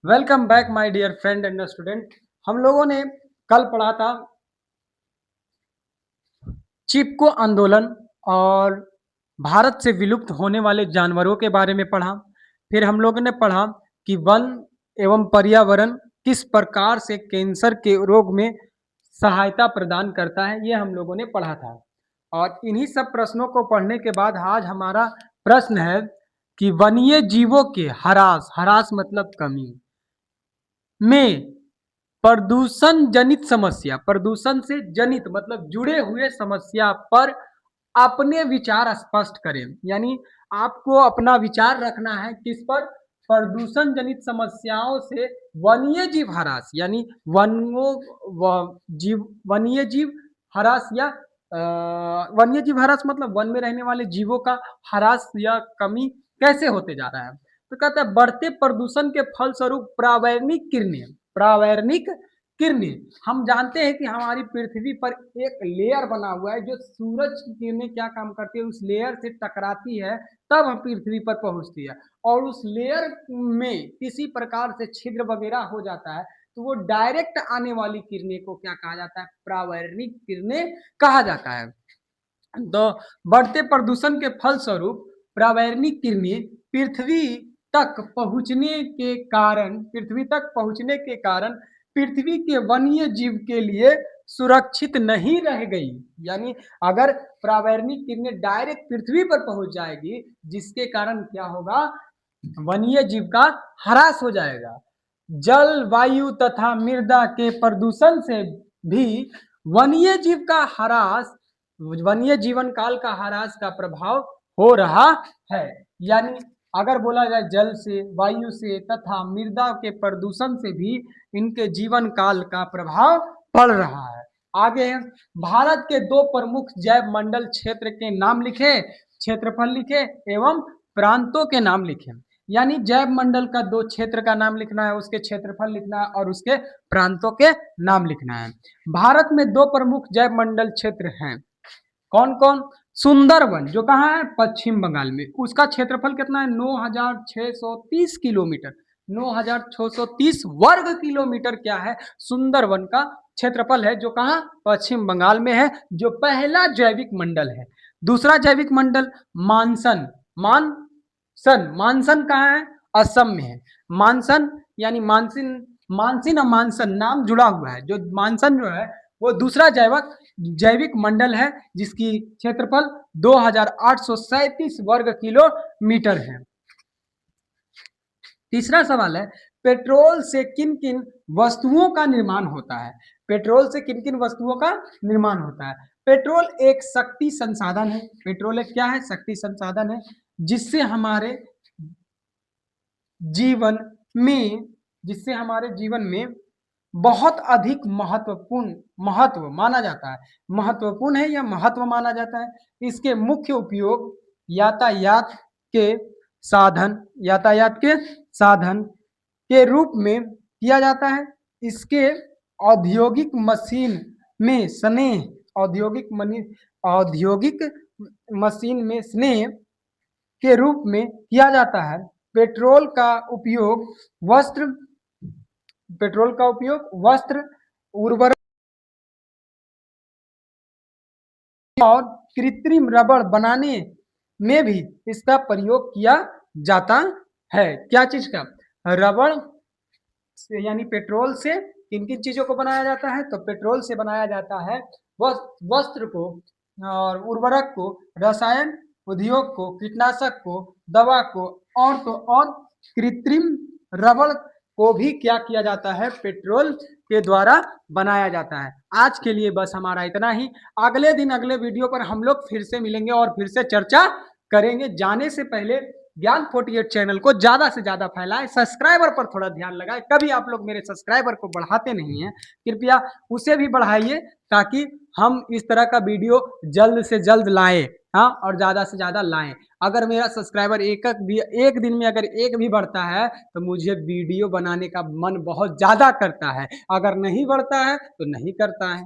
Welcome back my dear friend and student. हम लोगों ने कल पढ़ा था चिपको आंदोलन और भारत से विलुप्त होने वाले जानवरों के बारे में पढ़ा। फिर हम लोगों ने पढ़ा कि वन एवं पर्यावरण किस प्रकार से कैंसर के रोग में सहायता प्रदान करता है, ये हम लोगों ने पढ़ा था। और इन्हीं सब प्रश्नों को पढ़ने के बाद आज हमारा प्रश्न है कि वन्य जीवों के ह्रास मतलब कमी में प्रदूषण जनित समस्या, प्रदूषण से जनित मतलब जुड़े हुए समस्या पर अपने विचार स्पष्ट करें। यानी आपको अपना विचार रखना है किस पर? प्रदूषण जनित समस्याओं से वन्य जीव ह्रास, यानी वन्य जीव ह्रास या वन्य जीव ह्रास मतलब वन में रहने वाले जीवों का ह्रास या कमी कैसे होते जा रहा है। तो कहता है बढ़ते प्रदूषण के फलस्वरूप प्रावैर्निक किरणें, हम जानते हैं कि हमारी पृथ्वी पर एक लेयर बना हुआ है जो सूरज की किरणें क्या काम करती है, उस लेयर से टकराती है तब हम पृथ्वी पर पहुंचती है। और उस लेयर में किसी प्रकार से छिद्र वगैरह हो जाता है तो वो डायरेक्ट आने वाली किरणें को क्या कहा जाता है? प्रावैर्निक किरणें कहा जाता है। तो बढ़ते प्रदूषण के फलस्वरूप प्रावैर्निक किरणें पृथ्वी तक पहुंचने के कारण पृथ्वी के वन्य जीव के लिए सुरक्षित नहीं रह गई। यानी अगर प्रावैर्निक किरणें डायरेक्ट पृथ्वी पर पहुंच जाएगी जिसके कारण क्या होगा? वन्य जीव का ह्रास हो जाएगा। जल, वायु तथा मृदा के प्रदूषण से भी वन्य जीव का ह्रास, वन्य जीवन काल का ह्रास का प्रभाव हो रहा है। यानी अगर बोला जाए जल से, वायु से तथा मृदा के प्रदूषण से भी इनके जीवन काल का प्रभाव पड़ रहा है। आगे है भारत के दो प्रमुख जैव मंडल क्षेत्र के नाम लिखे, क्षेत्रफल लिखे एवं प्रांतों के नाम लिखे। यानी जैव मंडल का दो क्षेत्र का नाम लिखना है, उसके क्षेत्रफल लिखना है और उसके प्रांतों के नाम लिखना है। भारत में दो प्रमुख जैव मंडल क्षेत्र हैं। कौन कौन? सुंदरवन जो कहाँ है? पश्चिम बंगाल में। उसका क्षेत्रफल कितना है? 9630 किलोमीटर। 9630 वर्ग किलोमीटर क्या है? सुंदरवन का क्षेत्रफल है जो कहाँ? पश्चिम बंगाल में है, जो पहला जैविक मंडल है। दूसरा जैविक मंडल मानसन, मानसन कहाँ है? असम में है। मानसन यानी मानसिन और मानसन नाम जुड़ा हुआ है। जो मानसन जो है वो दूसरा जैविक मंडल है जिसकी क्षेत्रफल 2837 वर्ग किलोमीटर है। तीसरा सवाल है पेट्रोल से किन किन वस्तुओं का निर्माण होता है? पेट्रोल से किन किन वस्तुओं का निर्माण होता है? पेट्रोल एक शक्ति संसाधन है। पेट्रोल एक क्या है? शक्ति संसाधन है जिससे हमारे जीवन में बहुत अधिक महत्व माना जाता है। महत्वपूर्ण है या महत्व माना जाता है। इसके मुख्य उपयोग यातायात के साधन के रूप में किया जाता है। इसके औद्योगिक मशीन में स्नेह के रूप में किया जाता है। पेट्रोल का उपयोग वस्त्र, उर्वरक और कृत्रिम रबड़ बनाने में भी इसका प्रयोग किया जाता है। क्या चीज का? रबड़ से, यानी पेट्रोल से किन किन चीजों को बनाया जाता है? तो पेट्रोल से बनाया जाता है वस्त्र को और उर्वरक को, रसायन उद्योग को, कीटनाशक को, दवा को और कृत्रिम रबड़ को भी क्या किया जाता है? पेट्रोल के द्वारा बनाया जाता है। आज के लिए बस हमारा इतना ही। अगले दिन अगले वीडियो पर हम लोग फिर से मिलेंगे और फिर से चर्चा करेंगे। जाने से पहले ज्ञान 48 चैनल को ज्यादा से ज्यादा फैलाएं, सब्सक्राइबर पर थोड़ा ध्यान लगाएं। कभी आप लोग मेरे सब्सक्राइबर को बढ़ाते नहीं हैं, कृपया उसे भी बढ़ाइए ताकि हम इस तरह का वीडियो जल्द से जल्द लाएं। हाँ, और ज्यादा से ज्यादा लाएं। अगर मेरा सब्सक्राइबर एक दिन में अगर एक भी बढ़ता है तो मुझे वीडियो बनाने का मन बहुत ज्यादा करता है। अगर नहीं बढ़ता है तो नहीं करता है।